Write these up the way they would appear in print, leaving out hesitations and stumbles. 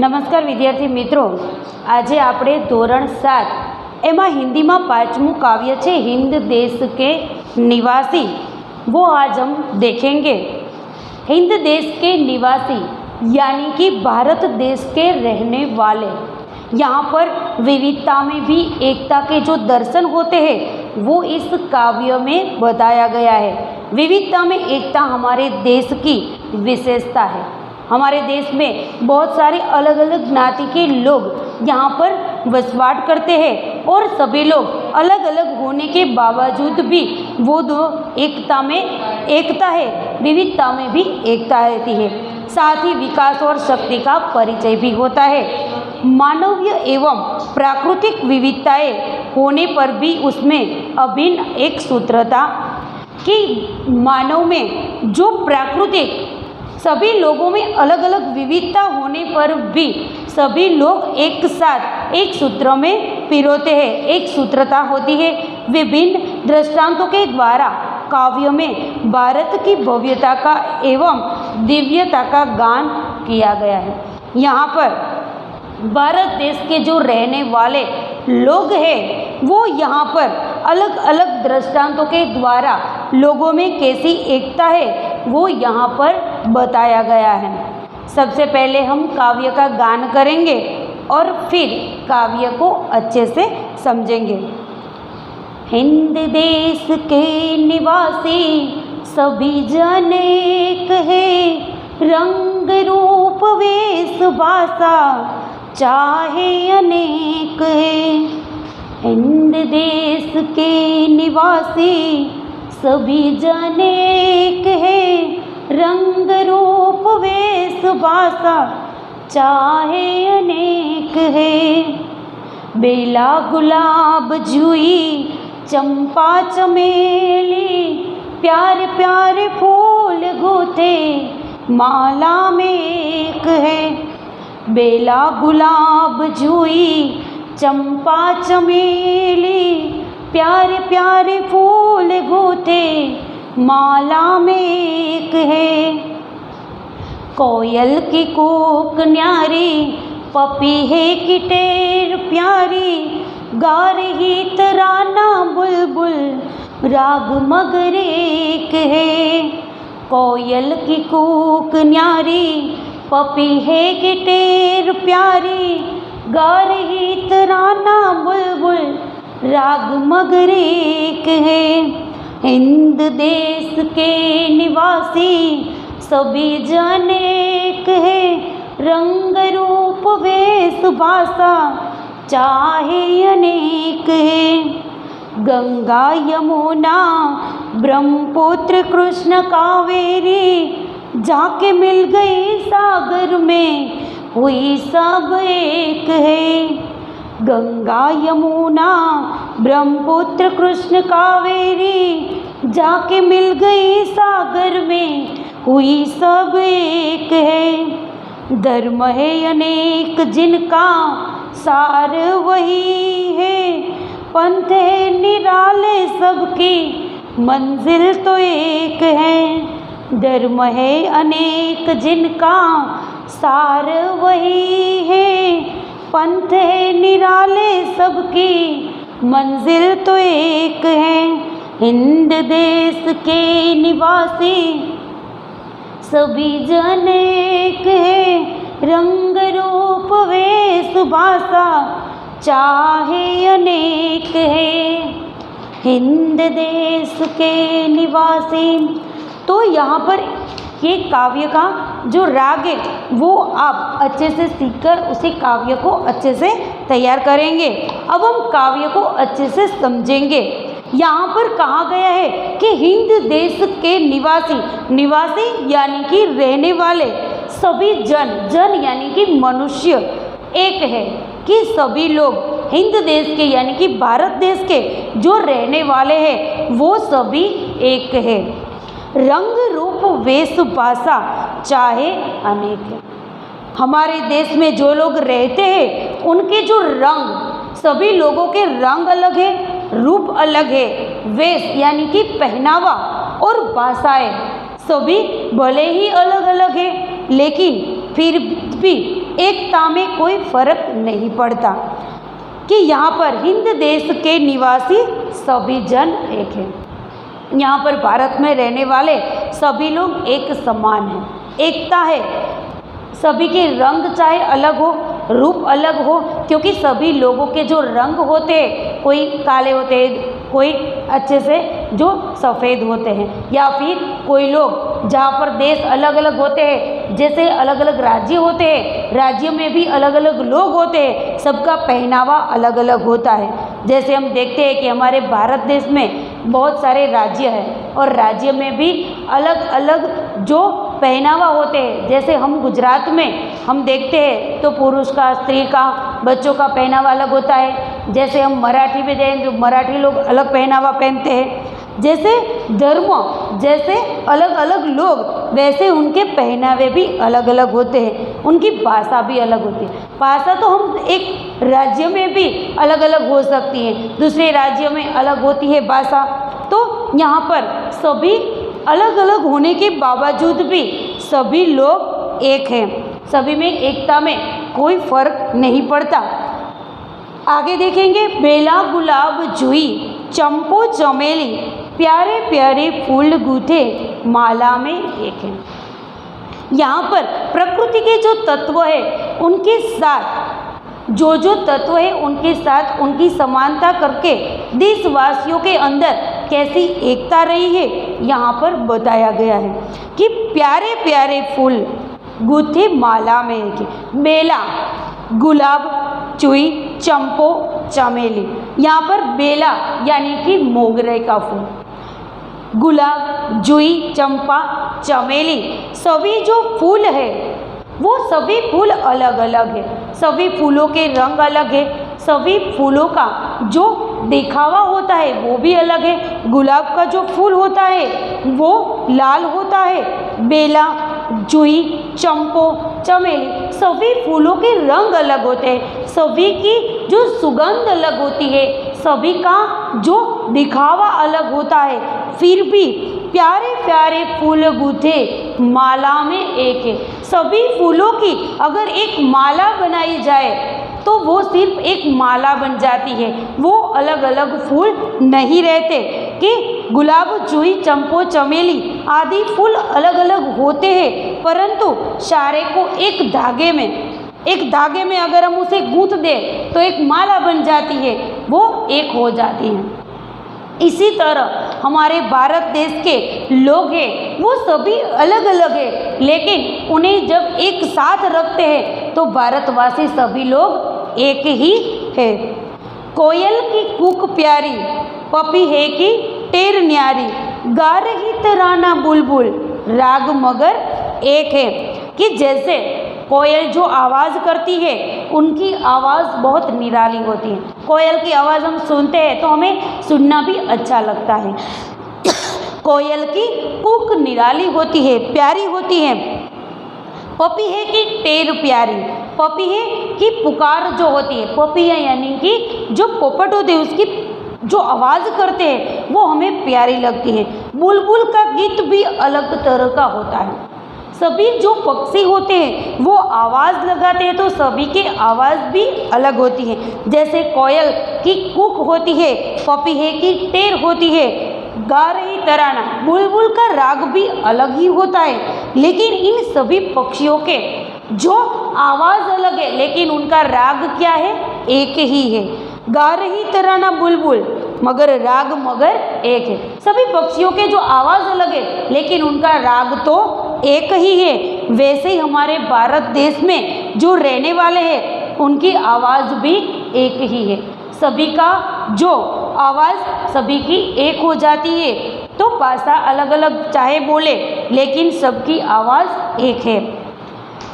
નમસ્કાર વિદ્યાર્થી મિત્રો, આજે આપણે ધોરણ 7 એમાં હિન્દીમાં પાંચમું કાવ્ય છે हिंद देश के निवासी। वो आज हम देखेंगे। हिंद देश के निवासी यानी कि भारत देश के रहने वाले। यहाँ पर विविधता में भी एकता के जो दर्शन होते हैं वो इस काव्य में बताया गया है। विविधता में एकता हमारे देश की विशेषता है। हमारे देश में बहुत सारे अलग अलग ज्ञाति के लोग यहाँ पर वसवाट करते हैं और सभी लोग अलग अलग होने के बावजूद भी वो दो एकता में एकता है, विविधता में भी एकता रहती है। साथ ही विकास और शक्ति का परिचय भी होता है। मानवीय एवं प्राकृतिक विविधताएं होने पर भी उसमें अभिन्न एक सूत्रता कि मानव में जो प्राकृतिक सभी लोगों में अलग अलग विविधता होने पर भी सभी लोग एक साथ एक सूत्र में पिरोते हैं, एक सूत्रता होती है। विभिन्न दृष्टांतों के द्वारा काव्य में भारत की भव्यता का एवं दिव्यता का गान किया गया है। यहाँ पर भारत देश के जो रहने वाले लोग हैं वो यहाँ पर अलग अलग दृष्टांतों के द्वारा लोगों में कैसी एकता है वो यहाँ पर बताया गया है। सबसे पहले हम काव्य का गान करेंगे और फिर काव्य को अच्छे से समझेंगे। हिंद देश के निवासी सभी जन एक है, रंग रूप वेश भाषा चाहे अनेक है। हिंद देश के निवासी सभी जन एक है, रंग रूप वेश भाषा चाहे अनेक है। बेला गुलाब जुई चंपा चमेली, प्यारे प्यारे फूल गुथे माला में एक है। बेला गुलाब जुई चंपा चमेली, प्यारे प्यारे फूल गुथे माला में एक है। कोयल की कूक न्यारी, पपीहे की टेर प्यारी, गा रही तराना बुलबुल राग मगर एक है। कोयल की कूक न्यारी, पपीहे की टेर प्यारी, गा रही तराना बुलबुल राग मगर एक है। हिंद देश के निवासी सभी जन एक है, रंग रूप वेश भाषा चाहे अनेक है। गंगा यमुना ब्रह्मपुत्र कृष्ण कावेरी, जाके मिल गई सागर में हुई सब एक है। गंगा यमुना ब्रह्मपुत्र कृष्ण कावेरी, जाके मिल गई सागर में हुई सब एक है। धर्म है अनेक जिनका सार वही है, पंथ है निराले सबकी मंजिल तो एक है। धर्म है अनेक जिनका सार वही है, पंथ है निराले सबकी मंजिल तो एक है। हिंद देश के निवासी सभी जन एक है, रंग रूप वेश भाषा चाहे अनेक है। हिंद देश के निवासी। तो यहाँ पर ये काव्य का जो राग है वो आप अच्छे से सीखकर उसी काव्य को अच्छे से तैयार करेंगे। अब हम काव्य को अच्छे से समझेंगे। यहाँ पर कहा गया है कि हिंद देश के निवासी, निवासी यानी कि रहने वाले, सभी जन, जन यानी कि मनुष्य एक है कि सभी लोग हिंद देश के यानी कि भारत देश के जो रहने वाले हैं वो सभी एक है। रंग रूप वेश भाषा चाहे अनेक है। हमारे देश में जो लोग रहते हैं उनके जो रंग, सभी लोगों के रंग अलग है, रूप अलग है, वेश यानी कि पहनावा और भाषाएं सभी भले ही अलग अलग है लेकिन फिर भी एकता में कोई फर्क नहीं पड़ता, कि यहाँ पर हिंद देश के निवासी सभी जन एक हैं। यहाँ पर भारत में रहने वाले सभी लोग एक समान हैं, एकता है। सभी के रंग चाहे अलग हो, रूप अलग हो, क्योंकि सभी लोगों के जो रंग होते हैं, कोई काले होते हैं, कोई अच्छे से जो सफ़ेद होते हैं, या फिर कोई लोग जहाँ पर देश अलग अलग होते हैं, जैसे अलग अलग राज्य होते हैं, राज्यों में भी अलग अलग लोग होते हैं, सबका पहनावा अलग अलग होता है। जैसे हम देखते हैं कि हमारे भारत देश में बहुत सारे राज्य हैं और राज्य में भी अलग अलग जो पहनावा होते हैं। जैसे हम गुजरात में हम देखते हैं तो पुरुष का, स्त्री का, बच्चों का पहनावा अलग होता है। जैसे हम मराठी में जाएंगे, मराठी लोग अलग पहनावा पहनते हैं। जैसे धर्म, जैसे अलग अलग लोग, वैसे उनके पहनावे भी अलग अलग होते हैं, उनकी भाषा भी अलग होती है। भाषा तो हम एक राज्य में भी अलग अलग हो सकती है, दूसरे राज्यों में अलग होती है भाषा। तो यहाँ पर सभी अलग अलग होने के बावजूद भी सभी लोग एक हैं, सभी में एकता में कोई फर्क नहीं पड़ता। आगे देखेंगे, बेला गुलाब जुई चंपो चमेली प्यारे प्यारे फूल गूथे माला में एक हैं। यहाँ पर प्रकृति के जो तत्व है उनके साथ जो तत्व है उनके साथ उनकी समानता करके देशवासियों के अंदर कैसी एकता रही है यहाँ पर बताया गया है कि प्यारे प्यारे फूल गूथे माला में एक है। बेला, गुलाब, चुई, चंपो, चमेली। यहाँ पर बेला यानी कि मोगरे का फूल, गुलाब, जुई, चंपा, चमेली, सभी जो फूल है वो सभी फूल अलग अलग है, सभी फूलों के रंग अलग है, सभी फूलों का जो दिखावा होता है वो भी अलग है। गुलाब का जो फूल होता है वो लाल होता है, बेला, जुई, चंपो, चमेली, सभी फूलों के रंग अलग होते हैं, सभी की जो सुगंध अलग होती है, सभी का जो दिखावा अलग होता है, फिर भी प्यारे प्यारे फूल गूथे माला में एक है। सभी फूलों की अगर एक माला बनाई जाए तो वो सिर्फ एक माला बन जाती है, वो अलग अलग फूल नहीं रहते। कि गुलाब, जूही, चंपो, चमेली आदि फूल अलग अलग होते हैं, परंतु सारे को एक धागे में अगर हम उसे गूंथ दें तो एक माला बन जाती है, वो एक हो जाती है। इसी तरह हमारे भारत देश के लोग हैं वो सभी अलग अलग है, लेकिन उन्हें जब एक साथ रखते हैं तो भारतवासी सभी लोग एक ही है। कोयल की कूक प्यारी, पपी है की टेर न्यारी, गा रही तराना बुलबुल, राग मगर एक है। कि जैसे कोयल जो आवाज़ करती है उनकी आवाज़ बहुत निराली होती है। कोयल की आवाज़ हम सुनते हैं तो हमें सुनना भी अच्छा लगता है। कोयल की कूक निराली होती है, प्यारी होती है। पपी है कि टेर प्यारी, पपी है कि पुकार जो होती है, पपी है यानी कि जो पोपट होते हैं उसकी जो आवाज़ करते हैं वो हमें प्यारी लगती है। बुलबुल का गीत भी अलग तरह का होता है। सभी जो पक्षी होते हैं वो आवाज़ लगाते हैं तो सभी की आवाज़ भी अलग होती है। जैसे कोयल की कूक होती है, पपी है कि टेर होती है, गा रही तराना, बुलबुल का राग भी अलग ही होता है। लेकिन इन सभी पक्षियों के जो आवाज़ अलग है लेकिन उनका राग क्या है, एक ही है। गा रही तराना बुलबुल मगर राग मगर एक है। सभी पक्षियों के जो आवाज़ अलग है लेकिन उनका राग तो एक ही है। वैसे ही हमारे भारत देश में जो रहने वाले हैं उनकी आवाज़ भी एक ही है। सभी का जो आवाज़ सभी की एक हो जाती है। तो भाषा अलग अलग चाहे बोले लेकिन सबकी आवाज़ एक है।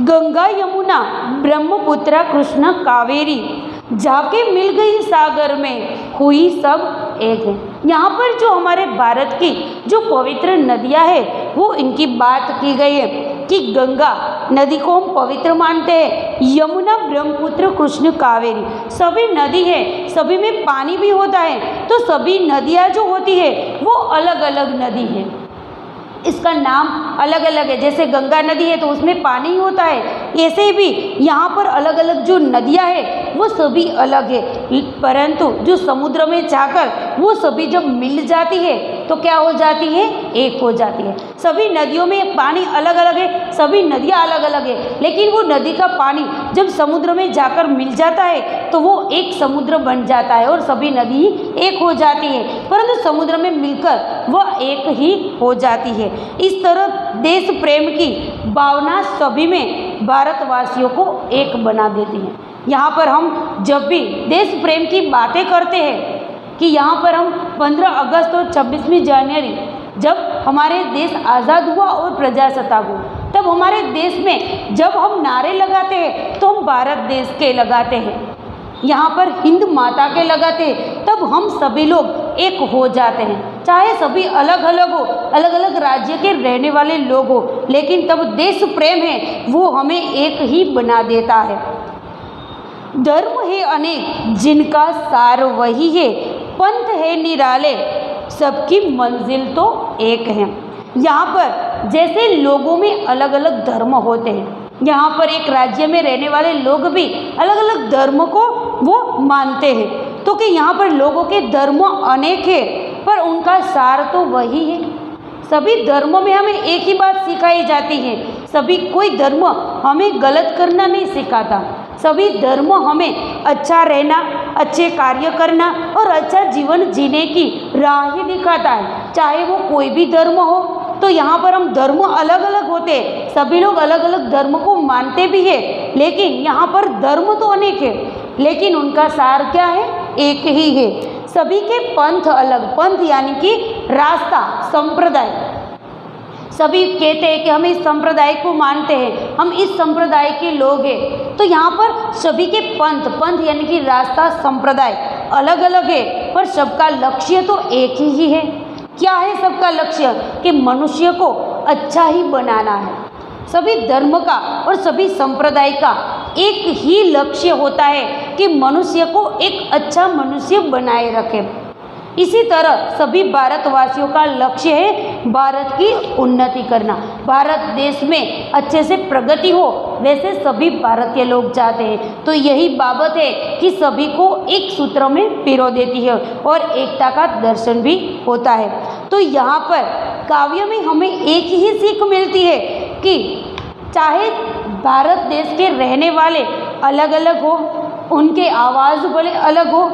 गंगा यमुना ब्रह्मपुत्र कृष्ण कावेरी, जाके मिल गई सागर में, हुई सब एक है। यहाँ पर जो हमारे भारत की जो पवित्र नदियाँ हैं वो इनकी बात की गई है कि गंगा नदी को हम पवित्र मानते हैं, यमुना, ब्रह्मपुत्र, कृष्ण, कावेरी सभी नदी है, सभी में पानी भी होता है। तो सभी नदियाँ जो होती है वो अलग अलग नदी है। इसका नाम अलग अलग है। जैसे गंगा नदी है तो उसमें पानी होता है, ऐसे भी यहाँ पर अलग अलग जो नदियाँ हैं वो सभी अलग है, परंतु जो समुद्र में जाकर वो सभी जब मिल जाती है तो क्या हो जाती है, एक हो जाती है। सभी नदियों में पानी अलग अलग है, सभी नदियाँ अलग अलग है, लेकिन वो नदी का पानी जब समुद्र में जाकर मिल जाता है तो वो एक समुद्र बन जाता है और सभी नदी एक हो जाती है, परंतु समुद्र में मिलकर वह एक ही हो जाती है। इस तरह देश प्रेम की भावना सभी में भारतवासियों को एक बना देती है। यहाँ पर हम जब भी देश प्रेम की बातें करते हैं कि यहाँ पर हम 15 अगस्त और 26 जनवरी जब हमारे देश आज़ाद हुआ और प्रजासत्ताक हुआ, तब हमारे देश में जब हम नारे लगाते हैं तो हम भारत देश के लगाते हैं, यहाँ पर हिंद माता के लगाते हैं, तब हम सभी लोग एक हो जाते हैं। चाहे सभी अलग अलग हो, अलग अलग राज्य के रहने वाले लोग हो, लेकिन तब देश प्रेम है वो हमें एक ही बना देता है। धर्म है अनेक जिनका सार वही है, पंथ है निराले सबकी मंजिल तो एक है। यहाँ पर जैसे लोगों में अलग अलग धर्म होते हैं, यहाँ पर एक राज्य में रहने वाले लोग भी अलग अलग धर्म को वो मानते हैं, तो कि यहाँ पर लोगों के धर्म अनेक है पर उनका सार तो वही है। सभी धर्मों में हमें एक ही बात सिखाई जाती है, सभी कोई धर्म हमें गलत करना नहीं सिखाता, सभी धर्म हमें अच्छा रहना, अच्छे कार्य करना और अच्छा जीवन जीने की राह ही दिखाता है। चाहे वो कोई भी धर्म हो, तो यहाँ पर हम धर्म अलग अलग होते हैं, सभी लोग अलग अलग धर्म को मानते भी है, लेकिन यहाँ पर धर्म तो अनेक है, लेकिन उनका सार क्या है, एक ही है। सभी के पंथ अलग, पंथ यानी कि रास्ता, संप्रदाय। सभी कहते हैं कि हम इस संप्रदाय को मानते हैं, हम इस संप्रदाय के लोग हैं, तो यहाँ पर सभी के पंथ, पंथ यानी कि रास्ता, संप्रदाय अलग अलग है, पर सबका लक्ष्य तो एक ही है। क्या है सबका लक्ष्य, कि मनुष्य को अच्छा ही बनाना है। सभी धर्म का और सभी संप्रदाय का एक ही लक्ष्य होता है कि मनुष्य को एक अच्छा मनुष्य बनाए रखे। इसी तरह सभी भारतवासियों का लक्ष्य है भारत की उन्नति करना, भारत देश में अच्छे से प्रगति हो, वैसे सभी भारत के लोग चाहते हैं। तो यही बाबत है कि सभी को एक सूत्र में पिरो देती है और एकता का दर्शन भी होता है। तो यहाँ पर काव्य में हमें एक ही सीख मिलती है कि चाहे भारत देश के रहने वाले अलग अलग हो, उनके आवाज़ भले अलग हो,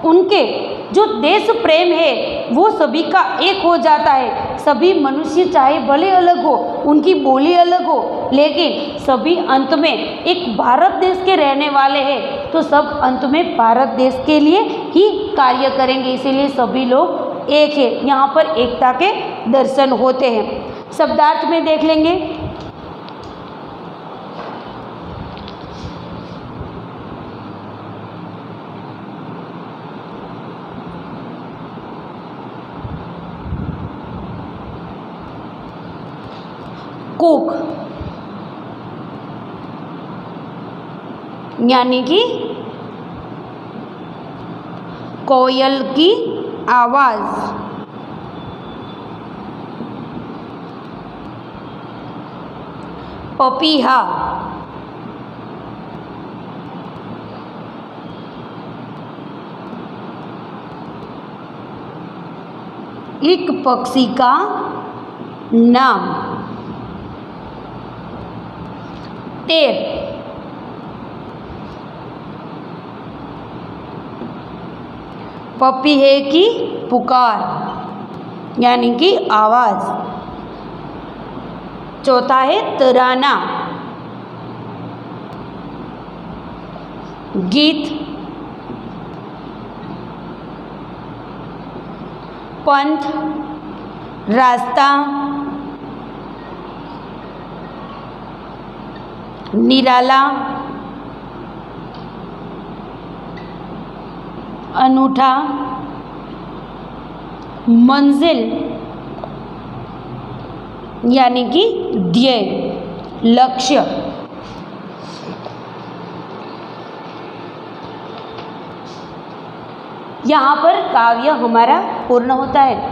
उनके जो देश प्रेम है वो सभी का एक हो जाता है। सभी मनुष्य चाहे भले अलग हो, उनकी बोली अलग हो, लेकिन सभी अंत में एक भारत देश के रहने वाले हैं, तो सब अंत में भारत देश के लिए ही कार्य करेंगे। इसीलिए सभी लोग एक है, यहाँ पर एकता के दर्शन होते हैं। शब्दार्थ में देख लेंगे। कूक यानी कि कोयल की आवाज़। पपीहा एक पक्षी का नाम। तेर पपीहे की पुकार यानी कि आवाज़। चौथा है तराना, गीत। पंथ, रास्ता। निराला, अनूठा। मंजिल यानी कि ध्येय, लक्ष्य। यहाँ पर काव्य हमारा पूर्ण होता है।